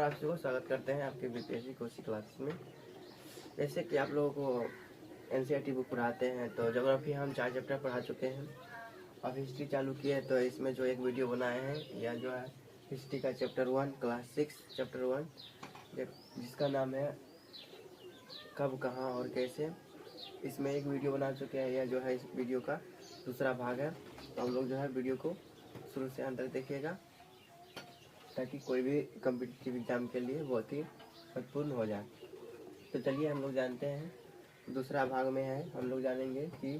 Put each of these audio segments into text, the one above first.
आप सभी को स्वागत करते हैं आपके बीपीएससी कोचिंग क्लासेस में। जैसे कि आप लोगों को एनसीईआरटी बुक पढ़ाते हैं, तो ज्योग्राफी हम 4 चैप्टर पढ़ा चुके हैं। अब हिस्ट्री चालू किए हैं, तो इसमें जो एक वीडियो बनाए हैं या जो है हिस्ट्री का चैप्टर 1 क्लास 6 चैप्टर 1 जिसका नाम है कब कहाँ और कैसे। इसमें एक वीडियो बना चुके हैं, यह जो है इस वीडियो का दूसरा भाग है। तो हम लोग जो है वीडियो को शुरू से अंत तक देखिएगा ताकि कोई भी कम्पिटिटिव एग्जाम के लिए बहुत ही महत्वपूर्ण हो जाए। तो चलिए हम लोग जानते हैं दूसरा भाग में है। हम लोग जानेंगे कि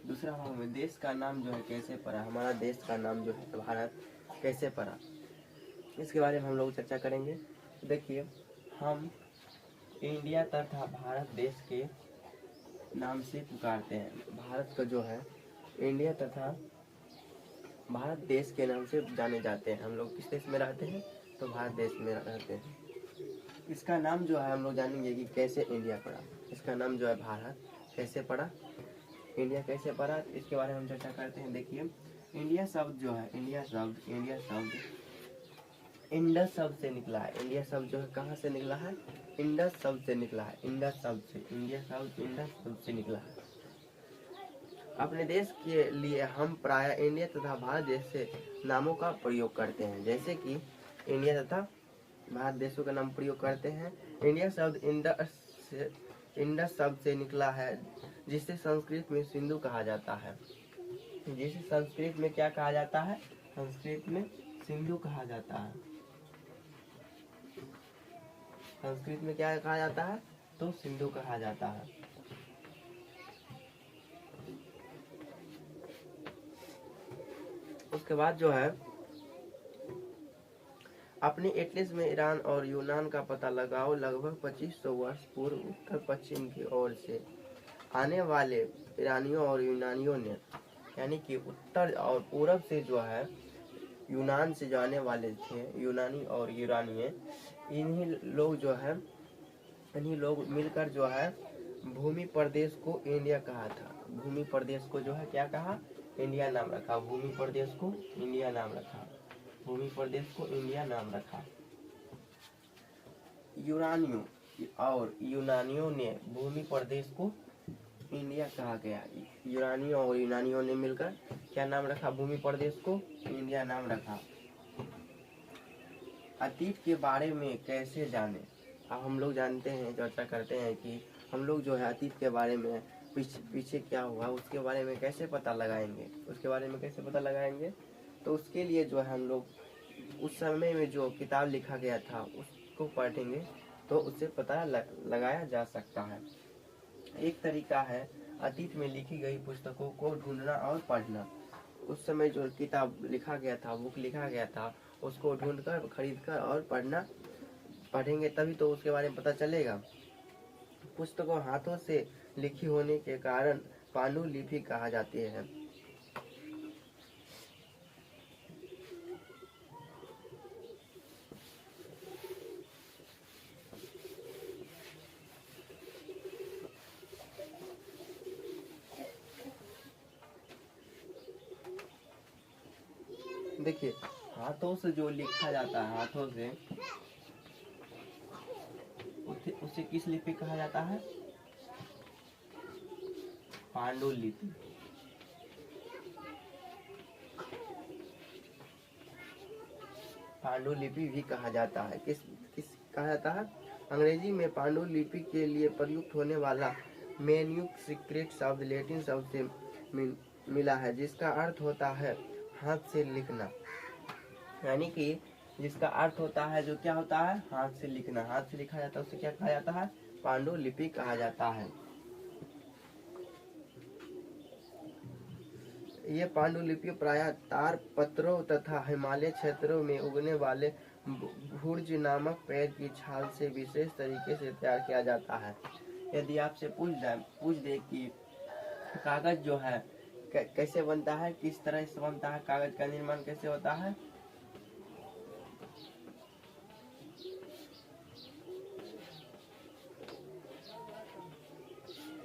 दूसरा भाग में देश का नाम जो है कैसे पड़ा, हमारा देश का नाम जो है भारत कैसे पड़ा, इसके बारे में हम लोग चर्चा करेंगे। देखिए, हम इंडिया तथा भारत देश के नाम से पुकारते हैं। भारत का जो है इंडिया तथा भारत देश के नाम से जाने जाते हैं। हम लोग किस देश में रहते हैं, तो भारत देश में रहते हैं। इसका नाम जो है हम लोग जानेंगे कि कैसे इंडिया पड़ा। इसका नाम जो है भारत कैसे पड़ा, इंडिया कैसे पड़ा, इसके बारे में हम चर्चा करते हैं। देखिए, इंडिया शब्द जो है इंडिया शब्द इंडस शब्द से निकला है। इंडिया शब्द जो है कहाँ से निकला है, इंडस शब्द से निकला है। इंडस शब्द से, इंडिया शब्द इंडस शब्द से निकला है। अपने देश के लिए हम प्राय इंडिया तथा भारत देश से नामों का प्रयोग करते हैं। जैसे कि इंडिया तथा भारत देशों का नाम प्रयोग करते हैं। इंडिया शब्द इंडस शब्द से निकला है, जिसे संस्कृत में सिंधु कहा जाता है। जिसे संस्कृत में क्या कहा जाता है, संस्कृत में सिंधु कहा जाता है। संस्कृत में क्या कहा जाता है, तो सिंधु कहा जाता है। उसके बाद जो है अपने एटलस में ईरान और यूनान का पता लगाओ। लगभग 2500 वर्ष पूर्व उत्तर पश्चिम की ओर से आने वाले ईरानियों और यूनानियों ने, यानी कि उत्तर और पूरब से जो है यूनान से जाने वाले थे यूनानी और यूरानिये, इन्हीं लोग मिलकर जो है भूमि प्रदेश को इंडिया कहा था। भूमि प्रदेश को जो है क्या कहा, इंडिया नाम रखा। भूमि प्रदेश को इंडिया नाम रखा। भूमि प्रदेश को इंडिया नाम रखा। यूरानियों और यूनानियों ने भूमि प्रदेश को इंडिया कहा गया। यूरानियों और यूनानियों ने मिलकर क्या नाम रखा, भूमि प्रदेश को इंडिया नाम रखा। अतीत के बारे में कैसे जाने। अब हम लोग जानते हैं, चर्चा करते हैं कि हम लोग जो है अतीत के बारे में पीछे क्या हुआ उसके बारे में कैसे पता लगाएंगे। उसके बारे में कैसे पता लगाएंगे, तो उसके लिए जो है हम लोग उस समय में जो किताब लिखा गया था उसको पढ़ेंगे, तो उससे पता लगाया जा सकता है। एक तरीका है अतीत में लिखी गई पुस्तकों को ढूंढना और पढ़ना। उस समय जो किताब लिखा गया था, बुक लिखा गया था, उसको ढूंढकर, खरीदकर और पढ़ेंगे तभी तो उसके बारे में पता चलेगा। पुस्तकों हाथों से लिखी होने के कारण पांडुलिपि कहा जाती है। देखिए, हाथों से जो लिखा जाता है, हाथों से, उसे किस लिपि कहा जाता है, पांडुलिपि। पांडुलिपि भी कहा जाता है। किस कहा जाता है, अंग्रेजी में पांडुलिपि के लिए प्रयुक्त होने वाला मैन्युस्क्रिप्ट शब्द लैटिन शब्द से मिला है, जिसका अर्थ होता है हाथ से लिखना। यानी कि जिसका अर्थ होता है, जो क्या होता है, हाथ से लिखना। हाथ से लिखा जाता है, उसे क्या कहा जाता है, पांडुलिपि कहा जाता है। ये पांडुलिपि प्रायः तार पत्रों तथा हिमालय क्षेत्रों में उगने वाले भूर्ज नामक पेड़ की छाल से विशेष तरीके से तैयार किया जाता है। यदि आपसे पूछ दे कि कागज जो है कैसे बनता है, किस तरह से बनता है, कागज का निर्माण कैसे होता है,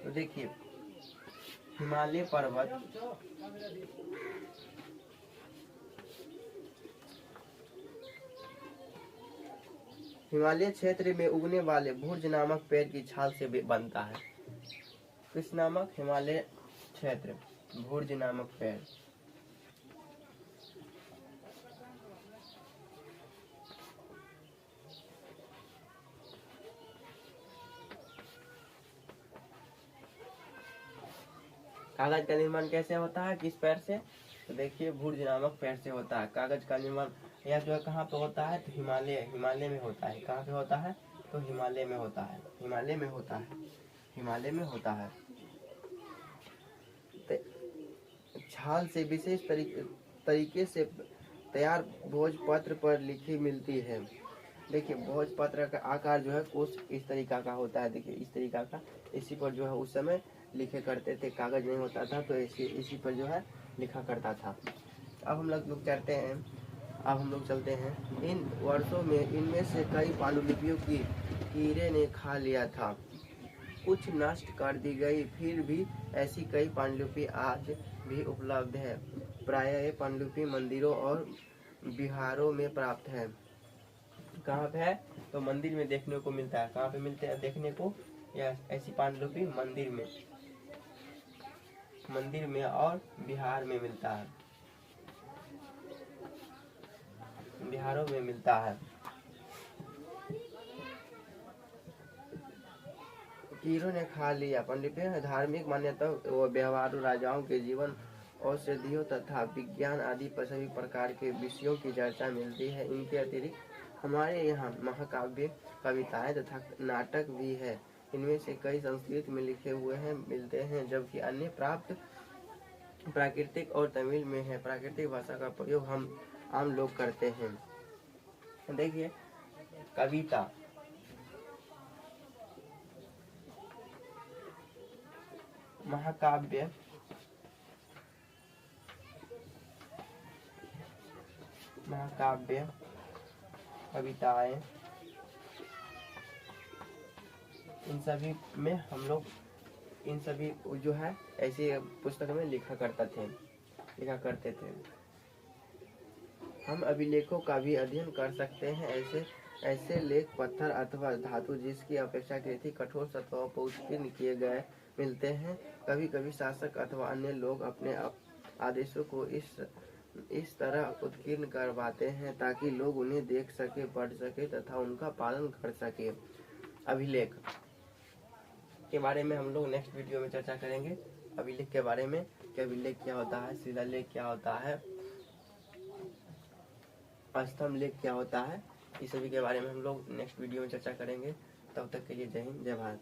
तो देखिए, हिमालय पर्वत, हिमालय क्षेत्र में उगने वाले भुर्ज नामक पेड़ की छाल से बनता है। किस नामक? हिमालय क्षेत्र, भुर्ज नामक पेड़। कागज का निर्माण कैसे होता है, किस पेड़ से? तो देखिए भुर्ज नामक पेड़ से होता है कागज का निर्माण। यह जो है कहाँ पे होता है? तो हिमालय में होता है। कहाँ पे होता है? तो हिमालय में होता है। हिमालय में होता है। हिमालय में होता है। छाल से विशेष तरीके से तैयार भोजपत्र पर लिखी मिलती है। देखिए भोजपत्र का आकार जो है कुछ इस तरीका का होता है। देखिए इस तरीका का, इसी पर जो है उस समय लिखे करते थे। कागज नहीं होता था तो इसी पर जो है लिखा करता था। अब हम लोग चलते हैं। अब हम लोग चलते हैं। इन वर्षों में इनमें से कई पांडुलिपियों की कीड़े ने खा लिया था, कुछ नष्ट कर दी गई, फिर भी ऐसी कई पांडुलिपि आज भी उपलब्ध है। प्रायः ये पांडुलिपि मंदिरों और विहारों में प्राप्त है। कहाँ पे है? तो मंदिर में देखने को मिलता है। कहाँ पे मिलते हैं देखने को? या ऐसी पांडुलिपि मंदिर में और बिहार में मिलता है। बिहारों में मिलता है। कीड़ों ने खा लिया। पांडुलिपि धार्मिक मान्यता व व्यवहारों, राजाओं के जीवन, औषधियों तथा विज्ञान आदि पर सभी प्रकार के विषयों की चर्चा मिलती है। इनके अतिरिक्त हमारे यहाँ महाकाव्य, कविताएं तथा नाटक भी है। इनमें से कई संस्कृत में लिखे हुए मिलते हैं, जबकि अन्य प्राप्त प्राकृतिक और तमिल में है। प्राकृतिक भाषा का प्रयोग हम आम लोग करते हैं। देखिए कविता, महाकाव्य, कविताएं, इन सभी में हम लोग इन सभी जो है ऐसे पुस्तक में लिखा करते थे। हम अभिलेखों का भी अध्ययन कर सकते हैं। ऐसे लेख पत्थर अथवा धातु जिसकी अपेक्षाकृत कठोर सतहों पर उत्कीर्ण किए गए मिलते हैं। कभी कभी शासक अथवा अन्य लोग अपने आदेशों को इस तरह उत्कीर्ण करवाते हैं ताकि लोग उन्हें देख सके, पढ़ सके तथा उनका पालन कर सके। अभिलेख के बारे में हम लोग नेक्स्ट वीडियो में चर्चा करेंगे। अभिलेख के बारे में कि अभिलेख क्या होता है, शिलालेख क्या होता है, स्तंभ लेख क्या होता है, इस सभी के बारे में हम लोग नेक्स्ट वीडियो में चर्चा करेंगे। तब तक के लिए जय हिंद, जय भारत।